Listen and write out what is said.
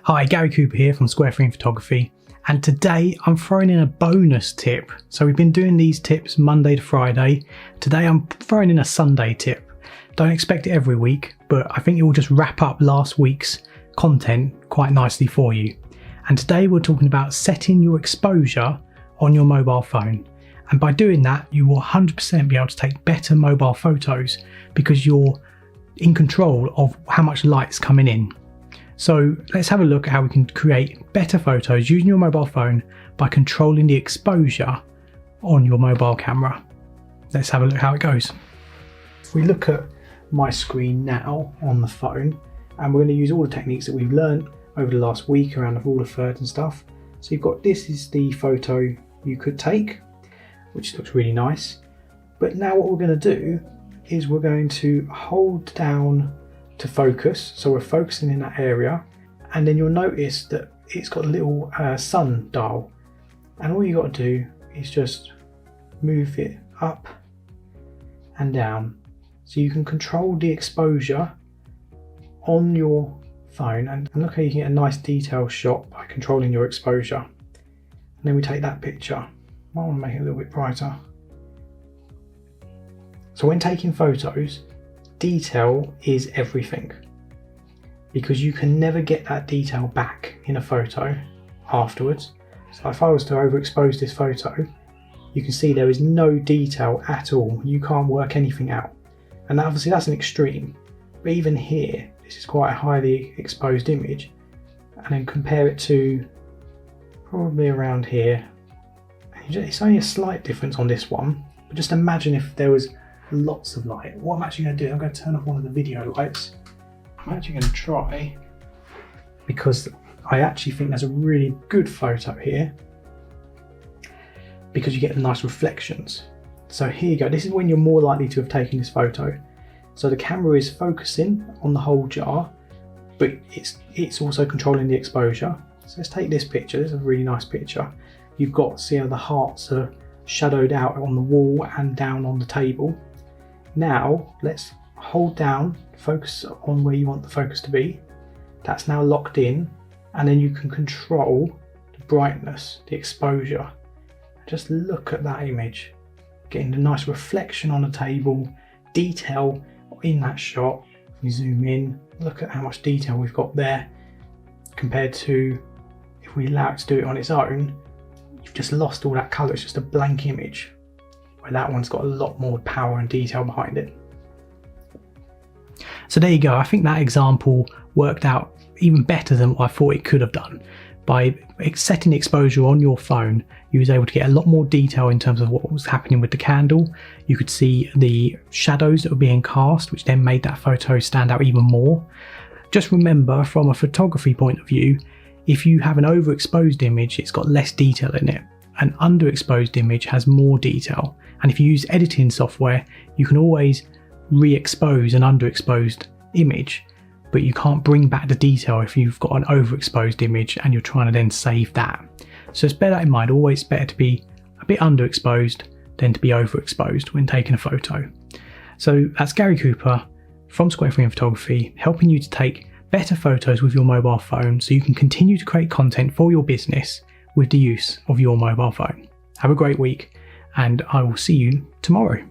Hi, Gary Cooper here from Square Frame Photography, and today I'm throwing in a bonus tip. So we've been doing these tips Monday to Friday. Today I'm throwing in a Sunday tip. Don't expect it every week, but I think it will just wrap up last week's content quite nicely for you. And today we're talking about setting your exposure on your mobile phone. And by doing that, you will 100% be able to take better mobile photos because you're in control of how much light's coming in. So let's have a look at how we can create better photos using your mobile phone by controlling the exposure on your mobile camera. Let's have a look how it goes. If we look at my screen now on the phone, and we're going to use all the techniques that we've learned over the last week around the rule of thirds and stuff. So you've got, this is the photo you could take, which looks really nice. But now what we're going to do is we're going to hold down to focus, so we're focusing in that area, and then you'll notice that it's got a little sun dial, and all you got to do is just move it up and down so you can control the exposure on your phone. And look how you can get a nice detailed shot by controlling your exposure. And then we take that picture. I want to make it a little bit brighter. So when taking photos, detail is everything, because you can never get that detail back in a photo afterwards. So if I was to overexpose this photo, you can see there is no detail at all. You can't work anything out. And obviously that's an extreme, but even here, this is quite a highly exposed image. And then compare it to probably around here. It's only a slight difference on this one, but just imagine if there was lots of light. What I'm actually going to do, I'm going to turn off one of the video lights. I'm actually going to try, because I actually think there's a really good photo here, because you get the nice reflections. So here you go, this is when you're more likely to have taken this photo. So the camera is focusing on the whole jar, but it's also controlling the exposure. So let's take this picture. This is a really nice picture. You've got, see how the hearts are shadowed out on the wall and down on the table. Now let's hold down, focus on where you want the focus to be. That's now locked in, and then you can control the brightness, the exposure. Just look at that image, getting the nice reflection on the table, detail in that shot. We zoom in, look at how much detail we've got there, compared to if we allow it to do it on its own, you've just lost all that colour. It's just a blank image, where that one's got a lot more power and detail behind it. So there you go. I think that example worked out even better than what I thought it could have done. By setting the exposure on your phone, you was able to get a lot more detail in terms of what was happening with the candle. You could see the shadows that were being cast, which then made that photo stand out even more. Just remember, from a photography point of view, if you have an overexposed image, it's got less detail in it. An underexposed image has more detail. And if you use editing software, you can always re-expose an underexposed image, but you can't bring back the detail if you've got an overexposed image and you're trying to then save that. So just bear that in mind. Always better to be a bit underexposed than to be overexposed when taking a photo. So that's Gary Cooper from Square Frame Photography, helping you to take better photos with your mobile phone so you can continue to create content for your business with the use of your mobile phone. Have a great week, and I will see you tomorrow.